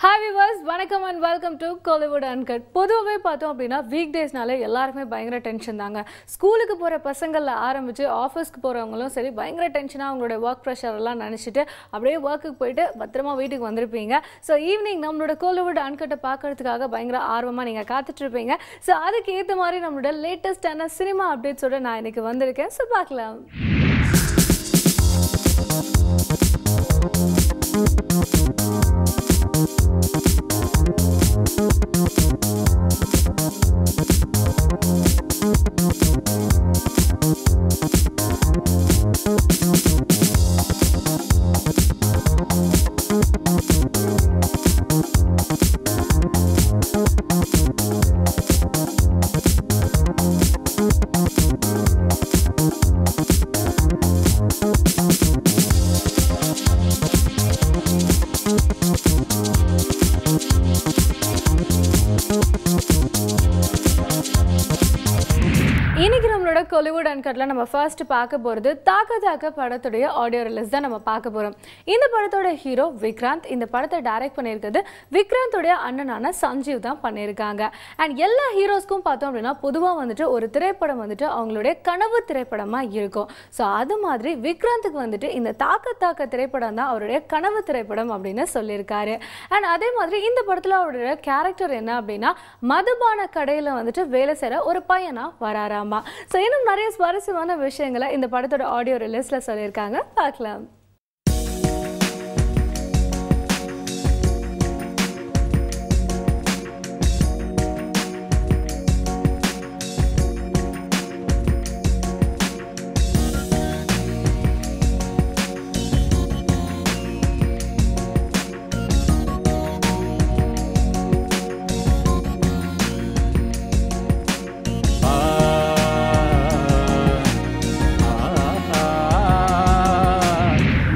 Hi viewers, வணக்கம் and welcome to Kollywood Uncut. பொதுவாகவே பார்த்தோம் அப்படின்னா வீக் டேஸ்னாலே எல்லாருக்குமே பயங்கர டென்ஷன் தாங்க. ஸ்கூலுக்கு போகிற பசங்களில் ஆரம்பித்து ஆஃபீஸ்க்கு போகிறவங்களும் சரி பயங்கர டென்ஷனாக அவங்களோட ஒர்க் ப்ரெஷர் எல்லாம் நினச்சிட்டு அப்படியே ஒர்க்குக்கு போயிட்டு பத்திரமா வீட்டுக்கு வந்திருப்பீங்க. ஸோ ஈவினிங் நம்மளோட Kollywood Uncut பார்க்கறதுக்காக பயங்கர ஆர்வமாக நீங்கள் காத்துட்ருப்பீங்க. ஸோ அதுக்கு ஏற்ற மாதிரி நம்மளோட லேட்டஸ்டான சினிமா அப்டேட்ஸோடு நான் இன்றைக்கி வந்திருக்கேன். ஸோ பார்க்கலாம். இன்னைக்கு நம்மளோட Kollywood Uncutல நம்ம ஃபர்ஸ்ட் பார்க்க போகிறது தாக்க படத்துடைய ஆடியோ ரிலீஸ் தான் நம்ம பார்க்க போகிறோம். இந்த படத்தோட ஹீரோ விக்ராந்த். இந்த படத்தை டைரக்ட் பண்ணியிருக்கிறது விக்ராந்தோடைய அண்ணனான சஞ்சீவ் தான் பண்ணியிருக்காங்க. அண்ட் எல்லா ஹீரோஸ்க்கும் பார்த்தோம் அப்படின்னா பொதுவாக வந்துட்டு ஒரு திரைப்படம் வந்துட்டு அவங்களுடைய கனவு திரைப்படமாக இருக்கும். ஸோ அது மாதிரி விக்ராந்துக்கு வந்துட்டு இந்த தாக்க திரைப்படம் தான் அவருடைய கனவு திரைப்படம் அப்படின்னு சொல்லியிருக்காரு. அண்ட் அதே மாதிரி இந்த படத்தில் அவருடைய கேரக்டர் என்ன அப்படின்னா மதுபான கடையில் வந்துட்டு வேலை செய்கிற ஒரு பையனா வராராமா. ஸோ இன்னும் நிறைய சுவாரஸ்யமான விஷயங்களை இந்த படத்தோட ஆடியோ ரிலீஸ்ல சொல்லியிருக்காங்க. பார்க்கலாம்.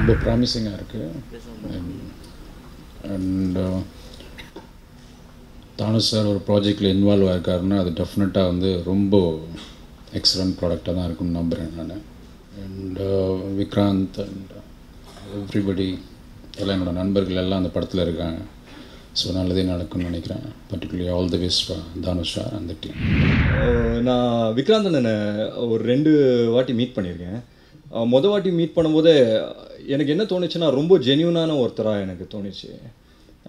ரொம்ப ப்ராமிசிங்காக இருக்குது. அண்ட் தானஸ் சார் ஒரு ப்ராஜெக்டில் இன்வால்வ் ஆகிருக்காருன்னா அது டெஃபினட்டாக வந்து ரொம்ப எக்ஸலண்ட் ப்ராடக்டாக தான் இருக்குன்னு நம்புகிறேன் நான். அண்ட் விக்ராந்த் அண்ட் எவ்ரிபடி எல்லாம் என்னோடய நண்பர்கள் எல்லாம் அந்த படத்தில் இருக்காங்க. ஸோ நல்லதே நடக்கும்னு நினைக்கிறேன். Particularly all the best for Dhanush sir அந்த டீம். நான் விக்ராந்த் அண்ணனை ஒரு 2 வாட்டி மீட் பண்ணியிருக்கேன். மொதல் வாட்டி மீட் பண்ணும்போது எனக்கு என்ன தோணுச்சுன்னா ரொம்ப ஜென்யூனான ஒருத்தராக எனக்கு தோணுச்சு.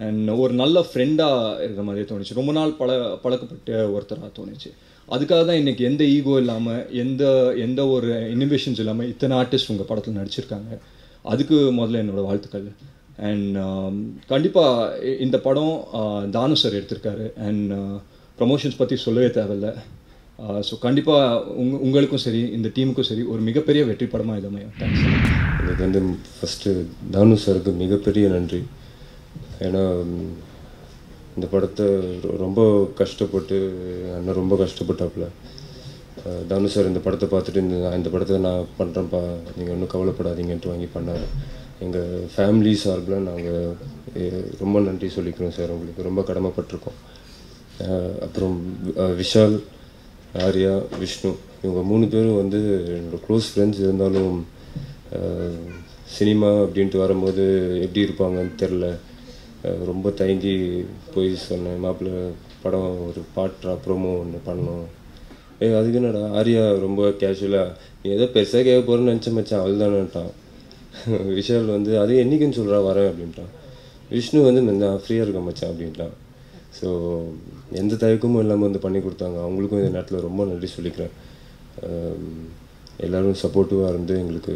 அண்ட் ஒரு நல்ல ஃப்ரெண்டாக இருக்கிற மாதிரியே தோணுச்சு. ரொம்ப நாள் பழக்கப்பட்ட ஒருத்தராக தோணுச்சு. அதுக்காக தான் இன்றைக்கி எந்த ஈகோ இல்லாமல் எந்த ஒரு இனிபிஷன்ஸ் இல்லாமல் இத்தனை ஆர்டிஸ்ட் உங்கள் படத்தில் நடிச்சிருக்காங்க. அதுக்கு முதல்ல என்னோடய வாழ்த்துக்கள். அண்ட் கண்டிப்பாக இந்த படம் தானு சார் எடுத்திருக்காரு. அண்ட் ப்ரமோஷன்ஸ் பற்றி சொல்லவே தேவையில்லை. ஸோ கண்டிப்பாக உங்களுக்கும் சரி இந்த டீமுக்கும் சரி ஒரு மிகப்பெரிய வெற்றி படமாக இது அமையும். தேங்க்ஸ். இதுக்கு வந்து ஃபஸ்ட்டு தானு சாருக்கு மிகப்பெரிய நன்றி. ஏன்னா இந்த படத்தை ரொம்ப கஷ்டப்பட்டு அண்ணன் ரொம்ப கஷ்டப்பட்டாப்புல. தானு சார் இந்த படத்தை பார்த்துட்டு இந்த படத்தை நான் பண்ணுறேன்ப்பா, நீங்கள் ஒன்றும் கவலைப்படாதீங்கன்ட்டு வாங்கி பண்ணார். எங்கள் ஃபேமிலி சார்பில் நாங்கள் ரொம்ப நன்றி சொல்லிக்கிறோம் சார். உங்களுக்கு ரொம்ப கடமைப்பட்டிருக்கோம். அப்புறம் விஷால், ஆர்யா, விஷ்ணு இவங்க 3 பேரும் வந்து என்னோடய க்ளோஸ் ஃப்ரெண்ட்ஸ். இருந்தாலும் சினிமா அப்படின்ட்டு வரும்போது எப்படி இருப்பாங்கன்னு தெரில. ரொம்ப தயங்கி போய் சொன்னேன், மாப்பிள்ளை படம் ஒரு பாட்ரா ப்ரோமோ ஒன்று பண்ணணும். அதுக்கு என்னடா ஆர்யா ரொம்ப கேஷுவலாக நீ ஏதோ பெருசாக கேட்க போகிறேன்னு நினச்ச மச்சான் அவள்தானேட்டான். விஷால் வந்து அது என்றைக்குன்னு சொல்கிறா வரேன் அப்படின்ட்டான். விஷ்ணு வந்து நான் ஃப்ரீயாக இருக்கேன் மச்சான் அப்படின்ட்டான். ஸோ எந்த தயக்கமும் இல்லாமல் வந்து பண்ணி கொடுத்தாங்க. அவங்களுக்கும் இந்த நேரத்தில் ரொம்ப நன்றி சொல்லிக்கிறேன். எல்லோரும் சப்போர்ட்டிவாக இருந்து எங்களுக்கு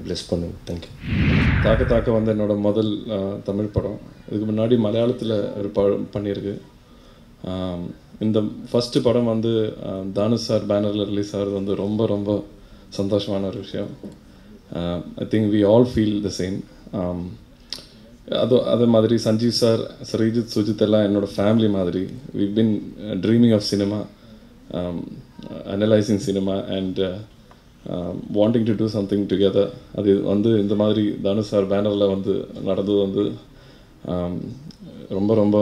ப்ளெஸ் பண்ணுங்க. தேங்க்யூ. தாக்க வந்து என்னோட முதல் தமிழ் படம். இதுக்கு முன்னாடி மலையாளத்தில் ஒரு படம் பண்ணியிருக்கு. இந்த ஃபஸ்ட்டு படம் வந்து தானுஷ் சார் பேனரில் ரிலீஸ் ஆகிறது வந்து ரொம்ப ரொம்ப சந்தோஷமான ஒரு விஷயம். I think we all feel the same. அதே மாதிரி சஞ்சீவ் சார், ஸ்ரீஜித், சுஜித் எல்லாம் என்னோடய ஃபேமிலி மாதிரி. We been dreaming of cinema, analysing cinema and wanting to do something together. அது வந்து இந்த மாதிரி தானுஷ் சார் பேனரில் வந்து நடந்தது வந்து ரொம்ப ரொம்ப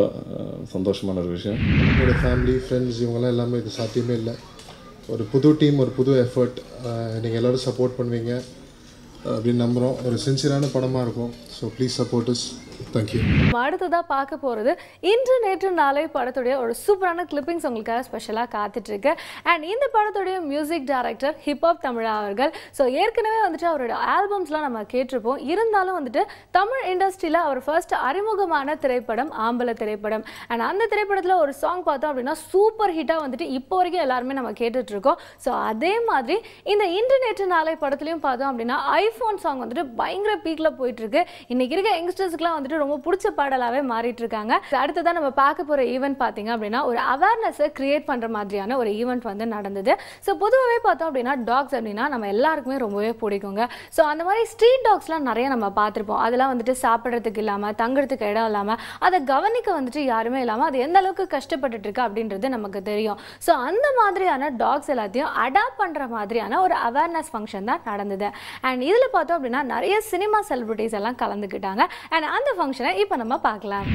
சந்தோஷமான ஒரு விஷயம். என்னோடய ஃபேமிலி, ஃப்ரெண்ட்ஸ் இவங்கெல்லாம் எல்லாமே இது சாத்தியமே இல்லை. ஒரு புது டீம், ஒரு புது எஃபர்ட். நீங்கள் எல்லோரும் சப்போர்ட் பண்ணுவீங்க அப்படின்னு நம்புகிறோம். ஒரு சின்சியரான படமாக இருக்கும். So please support us. Thank you. அடுத்ததாக பார்க்க போகிறது இன்று நேற்று நாளை படத்துடைய ஒரு சூப்பரான கிளிப்பிங்ஸ் உங்களுக்காக ஸ்பெஷலாக காத்துட்ருக்கு. அண்ட் இந்த படத்துடைய மியூசிக் டைரக்டர் ஹிப்ஹாப் தமிழா அவர்கள். ஸோ ஏற்கனவே வந்துட்டு அவரோட ஆல்பம்ஸ்லாம் நம்ம கேட்டிருப்போம். இருந்தாலும் வந்துட்டு தமிழ் இண்டஸ்ட்ரியில் அவர் ஃபர்ஸ்ட் அறிமுகமான திரைப்படம் ஆம்பல திரைப்படம். அண்ட் அந்த திரைப்படத்தில் ஒரு சாங் பார்த்தோம் அப்படின்னா சூப்பர் ஹிட்டாக வந்துட்டு இப்போ வரைக்கும் எல்லாருமே நம்ம கேட்டுட்ருக்கோம். ஸோ அதே மாதிரி இந்த இன்று நேற்று நாளை படத்துலையும் பார்த்தோம் அப்படின்னா ஐஃபோன் சாங் வந்துட்டு பயங்கர பீக்கில் போயிட்டுருக்கு. இன்றைக்கி இருக்க யங்ஸ்டர்ஸ்க்குலாம் வந்துட்டு ரொம்ப பிடிச்ச பாடலாகவே மாறிட்டு இருக்காங்க. அடுத்ததான் நம்ம பார்க்க போகிற ஈவெண்ட் பார்த்தீங்க அப்படின்னா ஒரு அவேர்னஸை கிரியேட் பண்ணுற மாதிரியான ஒரு ஈவெண்ட் வந்து நடந்தது. ஸோ பொதுவாகவே பார்த்தோம் அப்படின்னா டாக்ஸ் அப்படின்னா நம்ம எல்லாருக்குமே ரொம்பவே பிடிக்குங்க. ஸோ அந்த மாதிரி ஸ்ட்ரீட் டாக்ஸ்லாம் நிறைய நம்ம பார்த்துருப்போம். அதெல்லாம் வந்துட்டு சாப்பிட்றதுக்கு இல்லாமல் தங்குறதுக்கு இடம் இல்லாமல் அதை கவனிக்க வந்துட்டு யாருமே இல்லாமல் அது எந்த அளவுக்கு கஷ்டப்பட்டுட்டு இருக்கு அப்படின்றது நமக்கு தெரியும். ஸோ அந்த மாதிரியான டாக்ஸ் எல்லாத்தையும் அடாப்ட் பண்ணுற மாதிரியான ஒரு அவேர்னஸ் ஃபங்க்ஷன் தான் நடந்தது. அண்ட் இதில் பார்த்தோம் அப்படின்னா நிறைய சினிமா செலிபிரிட்டிஸ் எல்லாம் கலந்துக்கிட்டாங்க. அண்ட் அந்த ஃபங்க்ஷனை இப்போ நம்ம பார்க்கலாம்.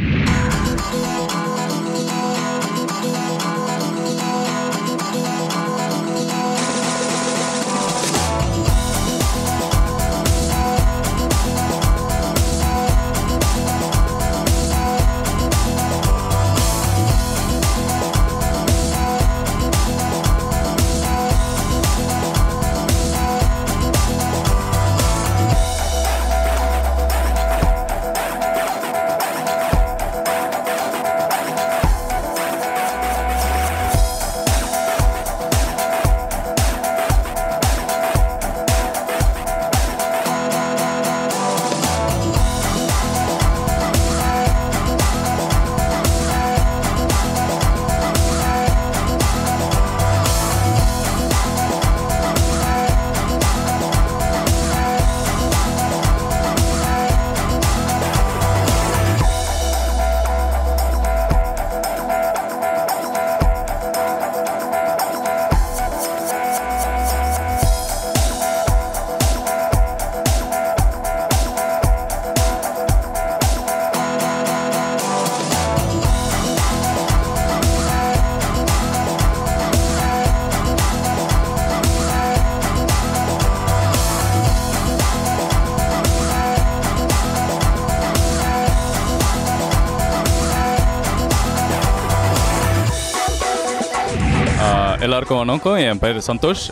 எல்லாருக்கும் வணக்கம். என் பேர் சந்தோஷ்.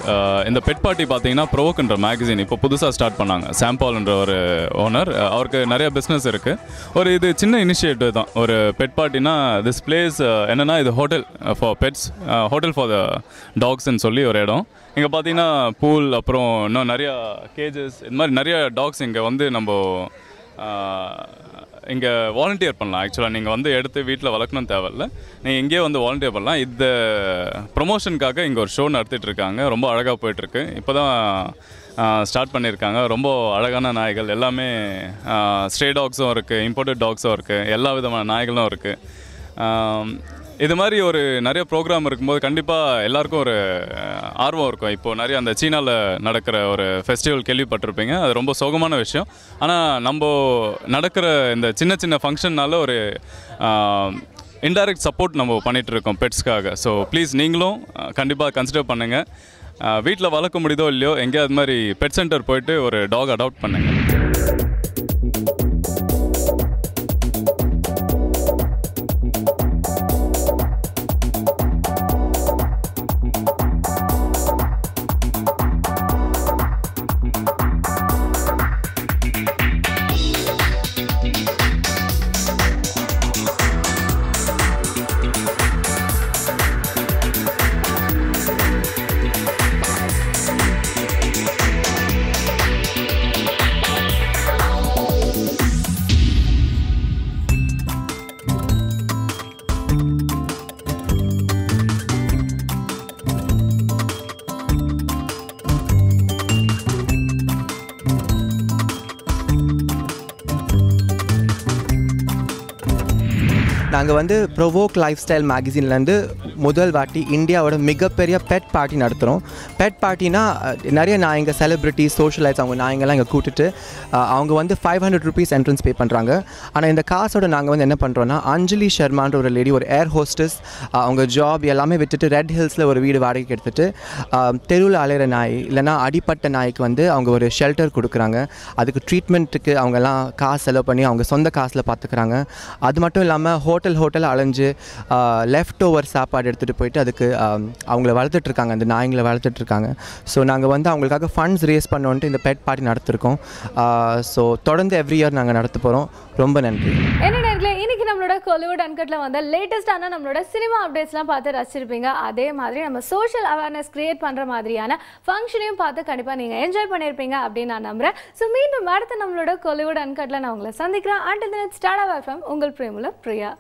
இந்த பெட் பார்ட்டி பார்த்தீங்கன்னா ப்ரோவோக்ன்ற மேகசின் இப்போ புதுசாக ஸ்டார்ட் பண்ணாங்க. சாம்பால்ன்ற ஒரு ஓனர், அவருக்கு நிறைய பிஸ்னஸ் இருக்குது. ஒரு இது சின்ன இனிஷியேட்டிவ் தான். ஒரு பெட் பார்ட்டினா திஸ் பிளேஸ் என்னென்னா இது hotel for beds, hotel for the டாக்ஸ்ன்னு சொல்லி ஒரு இடம். இங்கே பார்த்தீங்கன்னா பூல், அப்புறம் இன்னும் நிறையா கேஜஸ், இது மாதிரி நிறைய டாக்ஸ் இங்கே வந்து நம்ம இங்கே வாலண்டியர் பண்ணலாம். ஆக்சுவலாக நீங்கள் வந்து எடுத்து வீட்டில் வளர்க்கணும் தேவையில்ல, நீங்கள் இங்கேயே வந்து வாலண்டியர் பண்ணலாம். இந்த ப்ரொமோஷனுக்காக இங்கே ஒரு ஷோ நடத்திட்டுருக்காங்க. ரொம்ப அழகாக போயிட்டுருக்கு. இப்போ தான் ஸ்டார்ட் பண்ணியிருக்காங்க. ரொம்ப அழகான நாய்கள் எல்லாமே, ஸ்ட்ரே டாக்ஸும் இருக்குது, இம்போர்ட்டட் டாக்ஸும் இருக்குது, எல்லா விதமான நாய்களும் இருக்குது. இது மாதிரி ஒரு நிறைய ப்ரோக்ராம் இருக்கும்போது கண்டிப்பாக எல்லாருக்கும் ஒரு ஆர்வம் இருக்கும். இப்போது நிறைய அந்த சீனாவில் நடக்கிற ஒரு ஃபெஸ்டிவல் கேள்விப்பட்டிருப்பீங்க. அது ரொம்ப சோகமான விஷயம். ஆனால் நம்ம நடக்கிற இந்த சின்ன சின்ன ஃபங்க்ஷன்னால ஒரு இன்டைரக்ட் சப்போர்ட் நம்ம பண்ணிகிட்ருக்கோம் பெட்ஸ்க்காக. ஸோ ப்ளீஸ் நீங்களும் கண்டிப்பாக கன்சிடர் பண்ணுங்கள். வீட்டில் வளர்க்க முடியுதோ இல்லையோ, எங்கேயாவது அது மாதிரி பெட் சென்டர் போயிட்டு ஒரு டாக் அடாப்ட் பண்ணுங்கள். நாங்கள் வந்து ப்ரோவோக் லைஃப் ஸ்டைல் மேகசின்லேருந்து முதல் வாட்டி இந்தியாவோட மிகப்பெரிய பெட் பார்ட்டி நடத்துகிறோம். பெட் பார்ட்டினா நிறைய நாய்ங்க செலிப்ரிட்டி சோஷியலைட்ஸ் அவங்க நாய்ங்கெல்லாம் இங்கே கூட்டிட்டு அவங்க வந்து 500 rupees என்ட்ரன்ஸ் பே பண்ணுறாங்க. ஆனால் இந்த காசோட நாங்கள் வந்து என்ன பண்ணுறோன்னா அஞ்சலி சர்மான்ற ஒரு லேடி ஒரு ஏர் ஹோஸ்டஸ் அவங்க ஜாப் எல்லாமே விட்டுட்டு ரெட் ஹில்ஸில் ஒரு வீடு வாடகைக்கு எடுத்துகிட்டு தெருவில் அலையிற நாய் இல்லைனா அடிப்பட்ட நாய்க்கு வந்து அவங்க ஒரு ஷெல்டர் கொடுக்குறாங்க. அதுக்கு ட்ரீட்மெண்ட்டுக்கு அவங்கெல்லாம் காசு செலவு பண்ணி அவங்க சொந்த காசில் பார்த்துக்கிறாங்க. அது மட்டும் இல்லாமல் ஹோட்டல் அலைஞ்சு லெஃப்ட் ஓவர் சாப்பாடு எடுத்துகிட்டு போயிட்டு அதுக்கு அவங்கள வளர்த்துட்ருக்காங்க, அந்த நாய்ங்களை வளர்த்துட்ருக்காங்க. ஸோ நாங்கள் வந்து அவங்களுக்காக ஃபண்ட்ஸ் ரேஸ் பண்ணோன்ட்டு இந்த பெட் பார்ட்டி நடத்திருக்கோம். ஸோ தொடர்ந்து எவ்ரி இயர் நாங்கள் நடத்த போகிறோம். ரொம்ப நன்றி. என்ன நேரத்தில் இன்னைக்கு நம்மளோட கோலிவுட் அன்கட்டில் வந்த லேட்டஸ்டான நம்மளோட சினிமா அப்டேட்ஸ்லாம் பார்த்து ரசிச்சிருப்பீங்க. அதே மாதிரி நம்ம சோஷியல் அவேர்னஸ் கிரியேட் பண்ணுற மாதிரியான ஃபங்க்ஷனையும் பார்த்து கண்டிப்பாக நீங்கள் என்ஜாய் பண்ணியிருப்பீங்க அப்படின்னு நான் நம்புகிறேன். ஸோ மீண்டும் அடுத்து நம்மளோட கோலிவுட் அன்கட்டில் நான் உங்களை சந்திக்கிறேன். Until then start up FM உங்கள் பிரேமுல பிரியா.